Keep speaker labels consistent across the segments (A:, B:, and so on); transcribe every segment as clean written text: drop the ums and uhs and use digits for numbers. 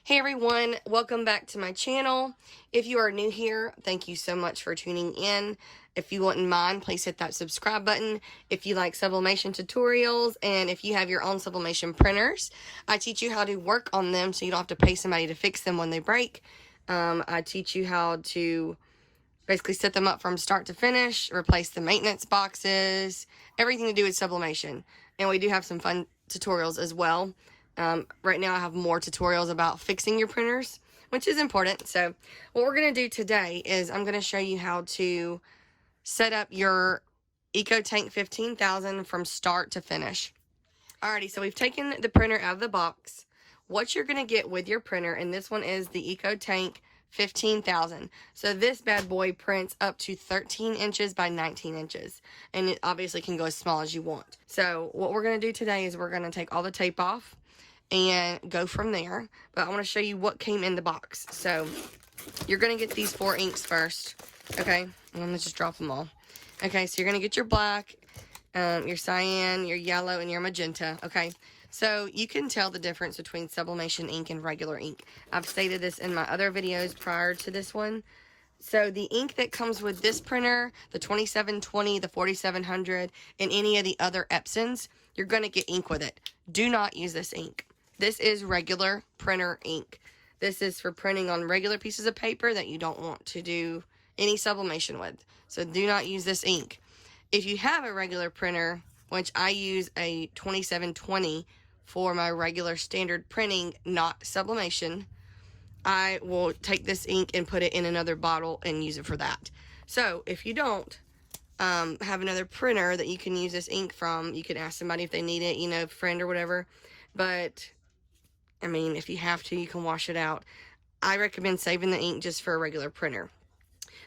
A: Hey everyone, welcome back to my channel. If you are new here, thank you so much for tuning in. If you wouldn't mind, please hit that subscribe button. If you like sublimation tutorials and if you have your own sublimation printers, I teach you how to work on them so you don't have to pay somebody to fix them when they break. I teach you how to basically set them up from start to finish, replace the maintenance boxes, everything to do with sublimation. And we do have some fun tutorials as well. Right now I have more tutorials about fixing your printers, which is important. So what we're going to do today is I'm going to show you how to set up your EcoTank 15,000 from start to finish. Alrighty, so we've taken the printer out of the box. What you're going to get with your printer, and this one is the EcoTank 15,000. So this bad boy prints up to 13 inches by 19 inches. And it obviously can go as small as you want. So what we're going to do today is we're going to take all the tape off and go from there. But I want to show you what came in the box. So you're going to get these 4 inks first. Okay, I'm going to just drop them all. Okay, so you're going to get your black, your cyan, your yellow, and your magenta. Okay, so you can tell the difference between sublimation ink and regular ink. I've stated this in my other videos prior to this one. So the ink that comes with this printer, the 2720, the 4700, and any of the other Epsons, you're going to get ink with it. Do not use this ink. This is regular printer ink. This is for printing on regular pieces of paper that you don't want to do any sublimation with. So do not use this ink. If you have a regular printer, which I use a 2720 for my regular standard printing, not sublimation, I will take this ink and put it in another bottle and use it for that. So if you don't have another printer that you can use this ink from, you can ask somebody if they need it, you know, friend or whatever. But I mean, if you have to, you can wash it out. I recommend saving the ink just for a regular printer.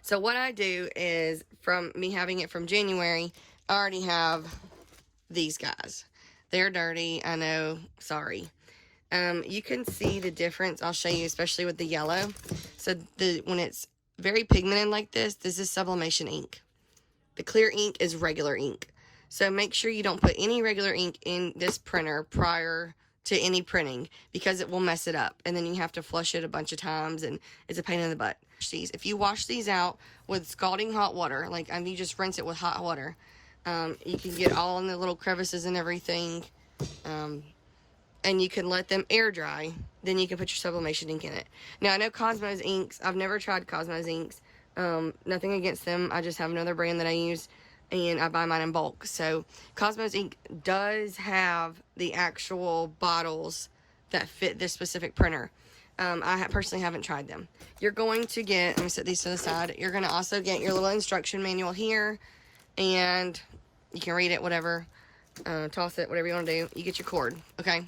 A: So what I do is, from me having it from January, I already have these guys. They're dirty, I know, sorry. You can see the difference. I'll show you, especially with the yellow. So when it's very pigmented like this is sublimation ink. The clear ink is regular ink. So make sure you don't put any regular ink in this printer prior to any printing, because it will mess it up. And then you have to flush it a bunch of times, and it's a pain in the butt. If you wash these out with scalding hot water, like you just rinse it with hot water, you can get all in the little crevices and everything. And you can let them air dry. Then you can put your sublimation ink in it. Now, I know Cosmo's inks. I've never tried Cosmo's inks. Nothing against them. I just have another brand that I use, and I buy mine in bulk. So Cosmo's ink does have the actual bottles that fit this specific printer. I personally haven't tried them. You're going to get, let me set these to the side. You're going to also get your little instruction manual here, and you can read it, whatever. Toss it, whatever you want to do. You get your cord, okay?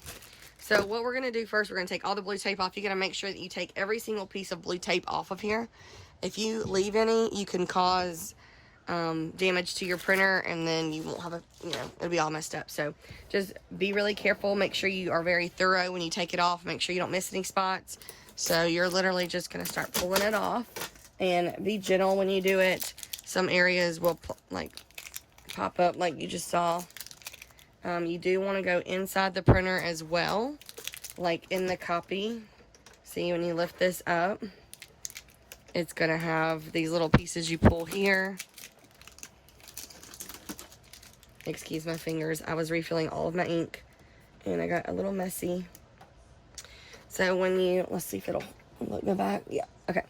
A: So what we're going to do first, we're going to take all the blue tape off. You got to make sure that you take every single piece of blue tape off of here. If you leave any, you can cause damage to your printer, and then you won't have a, you know, it'll be all messed up. So just be really careful. Make sure you are very thorough when you take it off. Make sure you don't miss any spots. So you're literally just going to start pulling it off, and be gentle when you do it. Some areas will pop up like you just saw. You do want to go inside the printer as well, like in the copy. See, when you lift this up, it's going to have these little pieces you pull here. Excuse my fingers. I was refilling all of my ink, and I got a little messy. So when you, let's see if it'll go back. Yeah, okay.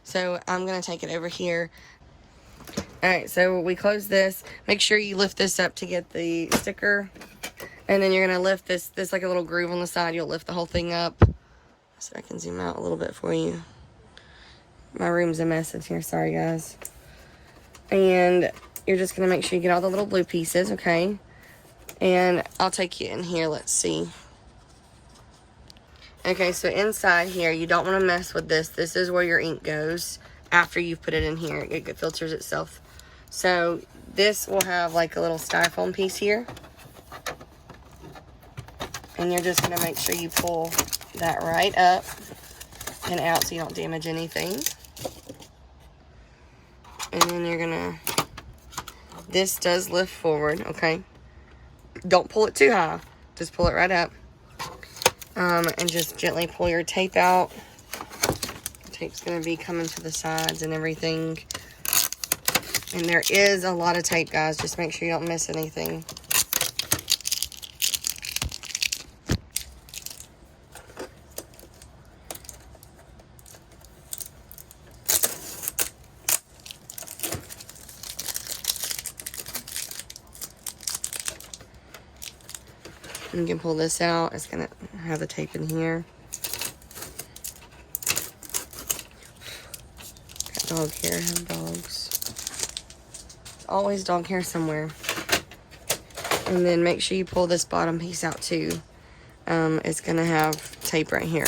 A: So I'm going to take it over here. Alright, so we close this. Make sure you lift this up to get the sticker. And then you're going to lift this like a little groove on the side. You'll lift the whole thing up. So I can zoom out a little bit for you. My room's a mess in here. Sorry, guys. And you're just going to make sure you get all the little blue pieces, okay? And I'll take you in here. Let's see. Okay, so inside here, you don't want to mess with this. This is where your ink goes after you've put it in here. It filters itself. So this will have like a little styrofoam piece here. And you're just going to make sure you pull that right up and out so you don't damage anything. And then you're going to, this does lift forward, okay? Don't pull it too high. Just pull it right up. And just gently pull your tape out. The tape's going to be coming to the sides and everything. And there is a lot of tape, guys. Just make sure you don't miss anything. You can pull this out. It's going to have the tape in here. Got dog hair. I have dogs. Always dog hair somewhere. And then make sure you pull this bottom piece out too. It's going to have tape right here.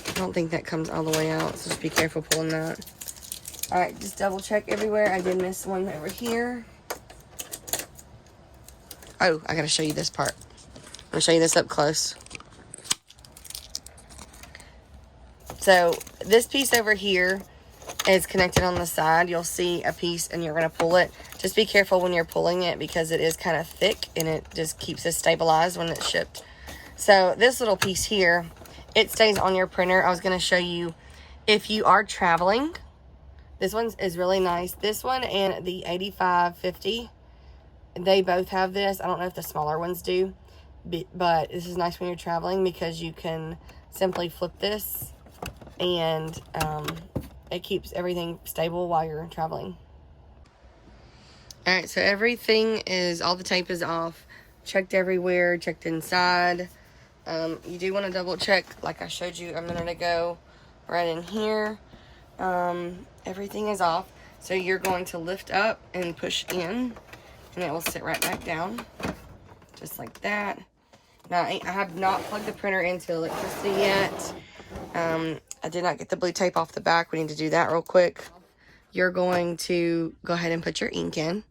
A: I don't think that comes all the way out, so just be careful pulling that. Alright, just double check everywhere. I did miss one over here. Oh, I gotta show you this part. I'm gonna show you this up close. So, this piece over here is connected on the side. You'll see a piece and you're gonna pull it. Just be careful when you're pulling it because it is kind of thick and it just keeps it stabilized when it's shipped. So, this little piece here, it stays on your printer. I was gonna show you if you are traveling. This one is really nice. This one and the 8550, they both have this. I don't know if the smaller ones do, but this is nice when you're traveling because you can simply flip this and it keeps everything stable while you're traveling. Alright, so everything is, all the tape is off. Checked everywhere, checked inside. You do want to double check, like I showed you a minute ago, right in here. Everything is off, so you're going to lift up and push in and it will sit right back down just like that. Now I have not plugged the printer into electricity yet. I did not get the blue tape off the back. We need to do that real quick. You're going to go ahead and put your ink in,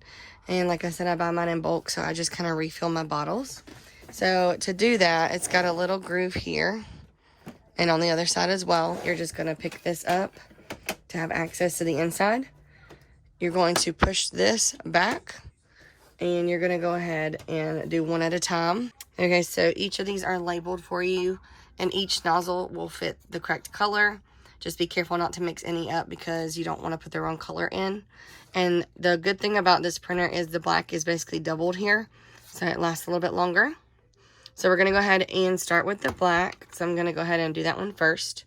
A: and like I said, I buy mine in bulk, so I just kind of refill my bottles. So to do that, it's got a little groove here and on the other side as well. You're just going to pick this up to have access to the inside. You're going to push this back and you're going to go ahead and do one at a time. Okay, so each of these are labeled for you and each nozzle will fit the correct color. Just be careful not to mix any up because you don't want to put the wrong color in. And the good thing about this printer is the black is basically doubled here, so it lasts a little bit longer. So we're going to go ahead and start with the black. So I'm going to go ahead and do that one first.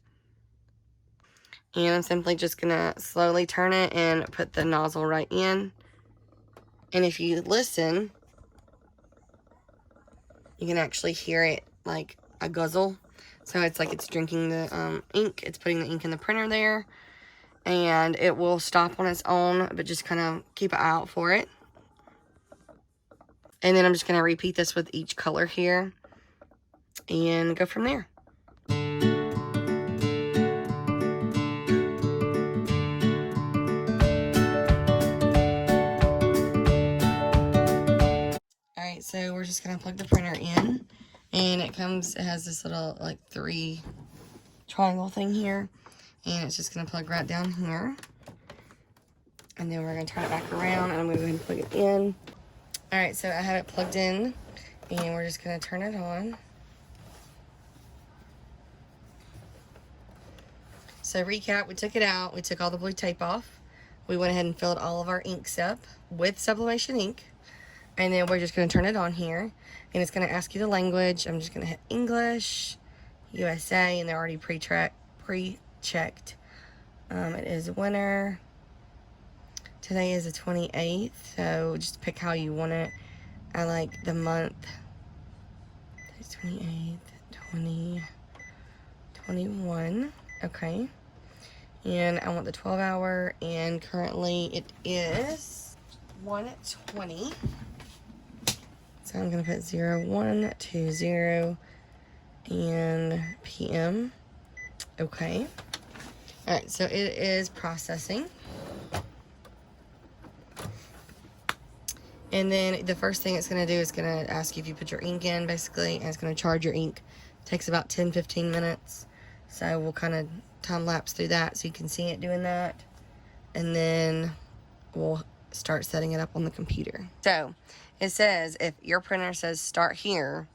A: And I'm simply just going to slowly turn it and put the nozzle right in. And if you listen, you can actually hear it like a guzzle. So it's like it's drinking the ink. It's putting the ink in the printer there. And it will stop on its own, but just kind of keep an eye out for it. And then I'm just going to repeat this with each color here and go from there. Alright, so we're just going to plug the printer in, and it has this little like 3 triangle thing here, and it's just going to plug right down here. And then we're going to turn it back around, and I'm going to go ahead and plug it in. Alright, so I have it plugged in, and we're just going to turn it on. So recap, we took it out, we took all the blue tape off, we went ahead and filled all of our inks up with sublimation ink, and then we're just going to turn it on here, and it's going to ask you the language. I'm just going to hit English, USA, and they're already pre-checked. It is winter. Today is the 28th, so just pick how you want it. I like the month. Today's 28th, 2021. Okay. And I want the 12-hour, and currently it is 1:20. So I'm going to put 0120 and PM. Okay. Alright, so it is processing. And then the first thing it's going to do is going to ask you if you put your ink in, basically, and it's going to charge your ink. It takes about 10-15 minutes. So we'll kind of time lapse through that so you can see it doing that. And then we'll start setting it up on the computer. So it says if your printer says start here,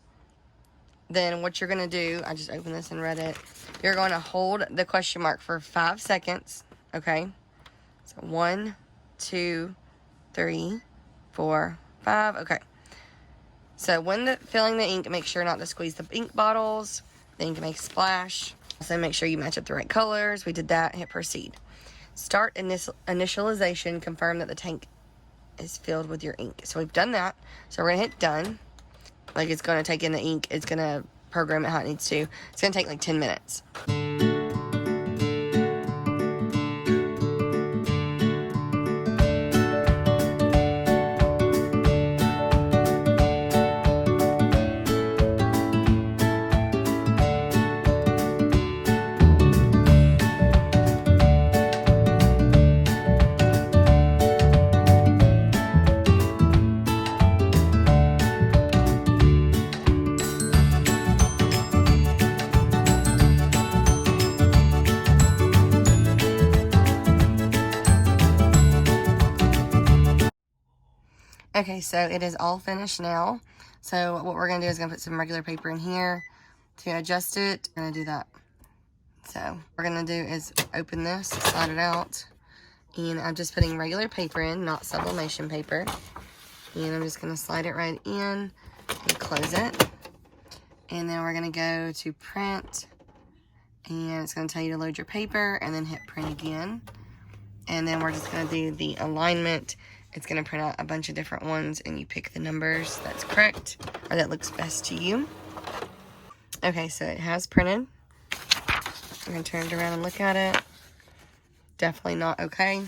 A: then what you're going to do, I just opened this and read it. You're going to hold the question mark for 5 seconds. Okay. So 1, 2, 3, 4, 5. Okay. So when filling the ink, make sure not to squeeze the ink bottles. The ink makes splash. So make sure you match up the right colors. We did that. Hit proceed. Start initialization. Confirm that the tank is filled with your ink. So we've done that. So we're going to hit done. Like, it's going to take in the ink. It's going to program it how it needs to. It's going to take like 10 minutes. Okay, so it is all finished now. So what we're going to do is going to put some regular paper in here to adjust it. We're going to do that. So what we're going to do is open this, slide it out, and I'm just putting regular paper in, not sublimation paper. And I'm just going to slide it right in and close it. And then we're going to go to print, and it's going to tell you to load your paper and then hit print again. And then we're just going to do the alignment. It's going to print out a bunch of different ones, and you pick the numbers that's correct or that looks best to you. Okay, so it has printed. I'm going to turn it around and look at it. Definitely not okay.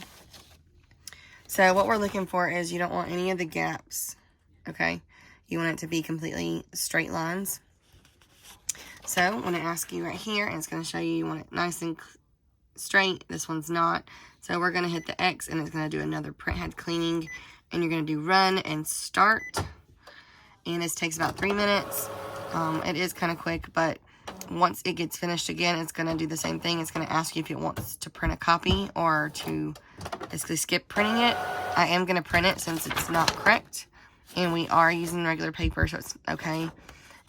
A: So what we're looking for is you don't want any of the gaps, okay? You want it to be completely straight lines. So I'm going to ask you right here, and it's going to show you want it nice and straight. This one's not. So we're going to hit the X, and it's going to do another print head cleaning, and you're going to do run and start, and this takes about 3 minutes. It is kind of quick, but once it gets finished again, it's going to do the same thing. It's going to ask you if it wants to print a copy or to basically skip printing it. I am going to print it since it's not correct, and we are using regular paper, so it's okay.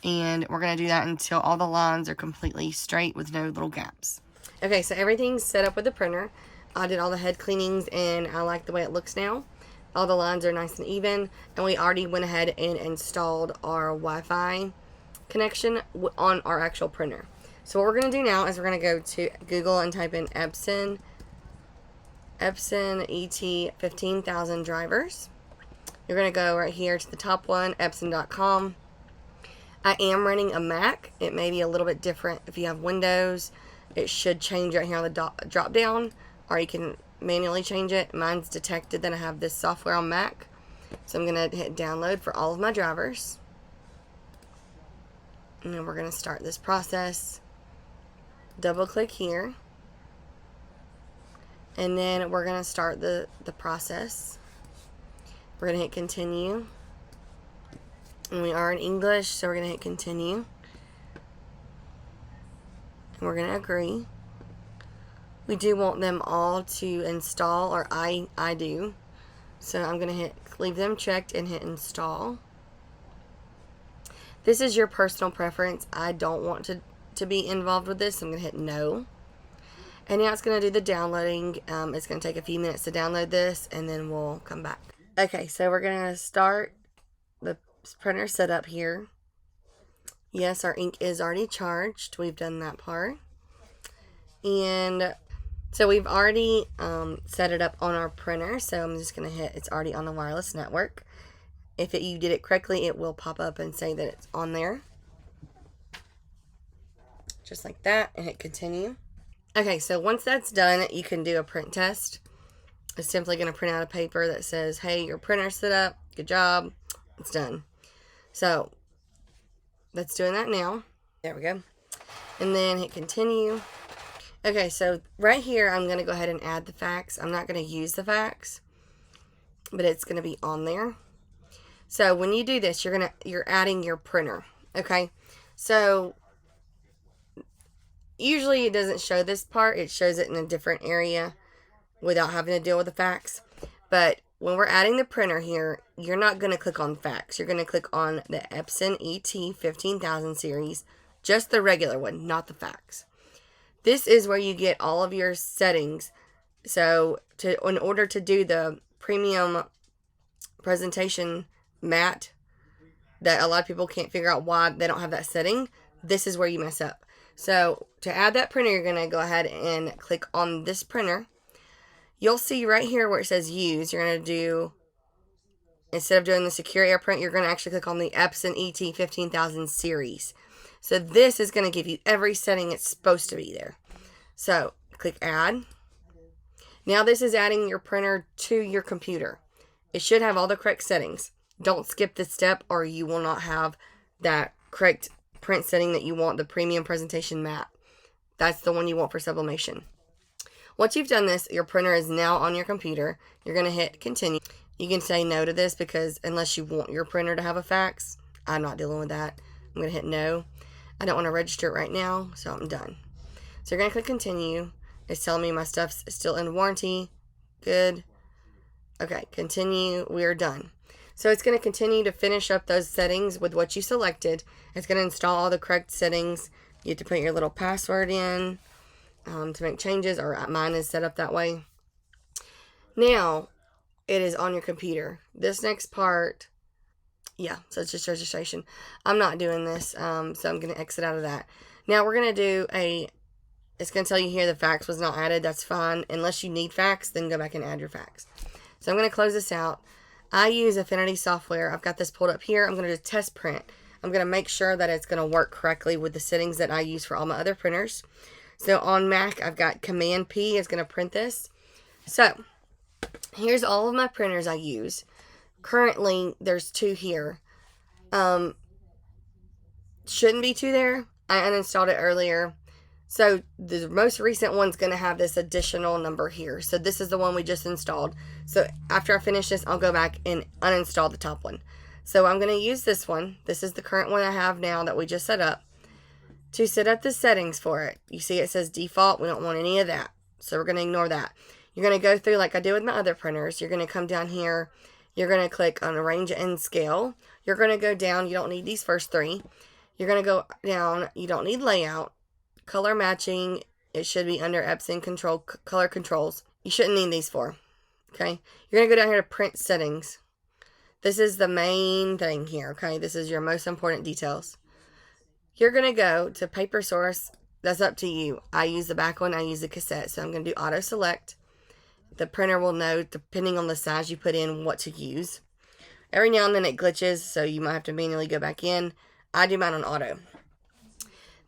A: And we're going to do that until all the lines are completely straight with no little gaps. Okay, so everything's set up with the printer. I did all the head cleanings, and I like the way it looks now. All the lines are nice and even, and we already went ahead and installed our Wi-Fi connection on our actual printer. So what we're going to do now is we're going to go to Google and type in Epson ET 15,000 drivers. You're going to go right here to the top one, Epson.com. I am running a Mac. It may be a little bit different if you have Windows. It should change right here on the drop down, or you can manually change it. Mine's detected that I have this software on Mac. So I'm going to hit download for all of my drivers. And then we're going to start this process. Double click here. And then we're going to start the process. We're going to hit continue. And we are in English, so we're going to hit continue. And we're going to agree. We do want them all to install, or I do. So I'm going to hit leave them checked and hit install. This is your personal preference. I don't want to be involved with this, so I'm going to hit no. And now it's going to do the downloading. It's going to take a few minutes to download this, and then we'll come back. Okay, so we're going to start the printer setup here. Yes, our ink is already charged. We've done that part. And so we've already set it up on our printer. So I'm just going to hit, it's already on the wireless network. If you did it correctly, it will pop up and say that it's on there. Just like that, and hit continue. Okay, so once that's done, you can do a print test. It's simply going to print out a paper that says, hey, your printer's set up. Good job. It's done. So that's doing that now. There we go. And then hit continue. Okay, so right here, I'm going to go ahead and add the fax. I'm not going to use the fax, but it's going to be on there. So when you do this, you're adding your printer. Okay, so usually it doesn't show this part. It shows it in a different area without having to deal with the fax. But when we're adding the printer here, you're not going to click on fax. You're going to click on the Epson ET 15,000 series, just the regular one, not the fax. This is where you get all of your settings. So in order to do the premium presentation matte, that a lot of people can't figure out why they don't have that setting, this is where you mess up. So to add that printer, you're going to go ahead and click on this printer. You'll see right here where it says use, you're going to do, instead of doing the secure air print, you're going to actually click on the Epson ET 15,000 series. So this is going to give you every setting it's supposed to be there. So click add. Now this is adding your printer to your computer. It should have all the correct settings. Don't skip this step or you will not have that correct print setting that you want, the premium presentation matte. That's the one you want for sublimation. Once you've done this, your printer is now on your computer. You're going to hit continue. You can say no to this because unless you want your printer to have a fax, I'm not dealing with that. I'm going to hit no. I don't want to register it right now, so I'm done. So you're going to click continue. It's telling me my stuff's still in warranty. Good. Okay, continue. We are done. So it's going to continue to finish up those settings with what you selected. It's going to install all the correct settings. You have to put your little password in to make changes, or mine is set up that way. Now, it is on your computer. This next part, yeah, so it's just registration. I'm not doing this, so I'm going to exit out of that. Now, we're going to do it's going to tell you here the fax was not added. That's fine. Unless you need fax, then go back and add your fax. So I'm going to close this out. I use Affinity software. I've got this pulled up here. I'm going to do test print. I'm going to make sure that it's going to work correctly with the settings that I use for all my other printers. So on Mac, I've got Command P is going to print this. So here's all of my printers I use. Currently, there's 2 here. Shouldn't be 2 there. I uninstalled it earlier. So the most recent one's going to have this additional number here. So this is the one we just installed. So after I finish this, I'll go back and uninstall the top one. So I'm going to use this one. This is the current one I have now that we just set up. To set up the settings for it, you see it says default. We don't want any of that. So we're going to ignore that. You're going to go through like I did with my other printers. You're going to come down here. You're going to click on arrange and scale. You're going to go down. You don't need these first 3. You're going to go down. You don't need layout. Color matching, it should be under Epson color controls. You shouldn't need these 4. Okay, you're going to go down here to print settings. This is the main thing here. Okay, this is your most important details. You're going to go to paper source. That's up to you. I use the back one. I use the cassette. So I'm going to do auto select. The printer will know, depending on the size you put in, what to use. Every now and then it glitches, so you might have to manually go back in. I do mine on auto.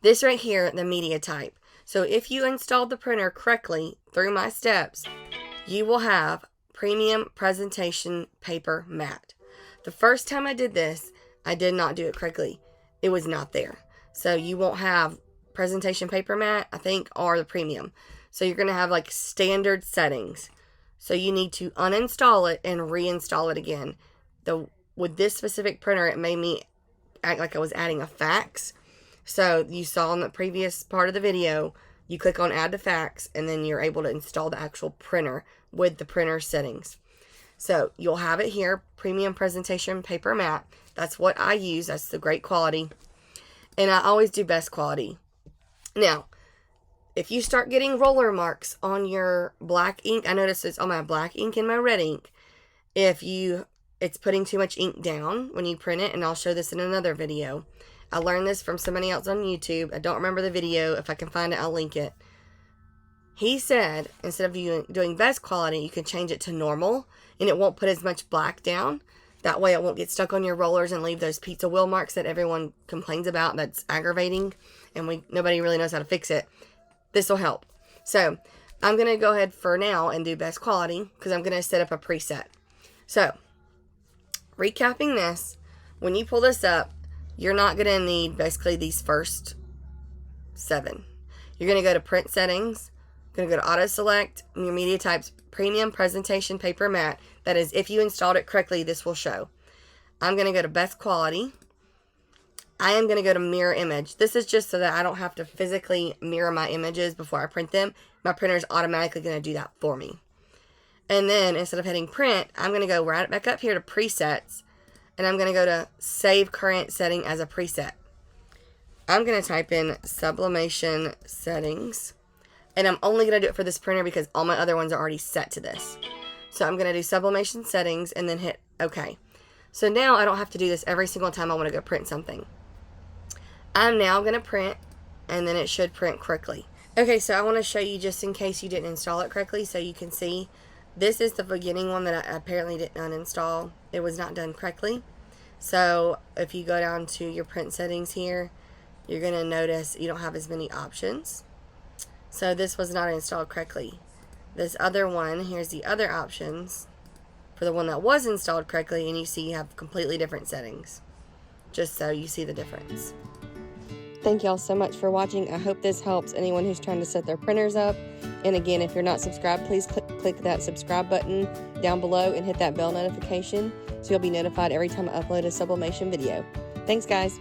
A: This right here, the media type. So if you installed the printer correctly through my steps, you will have premium presentation paper matte. The first time I did this, I did not do it correctly. It was not there. So you won't have presentation paper matte, I think, or the premium. So you're going to have like standard settings. So you need to uninstall it and reinstall it again. With this specific printer, it made me act like I was adding a fax. So you saw in the previous part of the video, you click on add to fax and then you're able to install the actual printer with the printer settings. So you'll have it here, premium presentation paper matte. That's what I use. That's the great quality. And I always do best quality. Now, if you start getting roller marks on your black ink, I notice it's on my black ink and my red ink. It's putting too much ink down when you print it, and I'll show this in another video. I learned this from somebody else on YouTube. I don't remember the video. If I can find it, I'll link it. He said, instead of doing best quality, you can change it to normal, and it won't put as much black down. That way it won't get stuck on your rollers and leave those pizza wheel marks that everyone complains about. That's aggravating, and nobody really knows how to fix it. This will help. So I'm going to go ahead for now and do best quality because I'm going to set up a preset. So recapping this, when you pull this up, you're not going to need basically these first 7. You're going to go to print settings. You're going to go to auto select, and your media types premium presentation paper matte. That is, if you installed it correctly, this will show. I'm going to go to best quality. I am going to go to mirror image. This is just so that I don't have to physically mirror my images before I print them. My printer is automatically going to do that for me. And then instead of hitting print, I'm going to go right back up here to presets. And I'm going to go to save current setting as a preset. I'm going to type in sublimation settings. And I'm only going to do it for this printer because all my other ones are already set to this. So I'm going to do sublimation settings and then hit OK. So now I don't have to do this every single time I want to go print something. I'm now going to print, and then it should print correctly. Okay, so I want to show you just in case you didn't install it correctly so you can see. This is the beginning one that I apparently didn't uninstall. It was not done correctly. So if you go down to your print settings here, you're going to notice you don't have as many options. So this was not installed correctly. This other one, here's the other options for the one that was installed correctly, and you see you have completely different settings. Just so you see the difference. Thank y'all so much for watching. I hope this helps anyone who's trying to set their printers up. And again, if you're not subscribed, please click that subscribe button down below and hit that bell notification so you'll be notified every time I upload a sublimation video. Thanks, guys.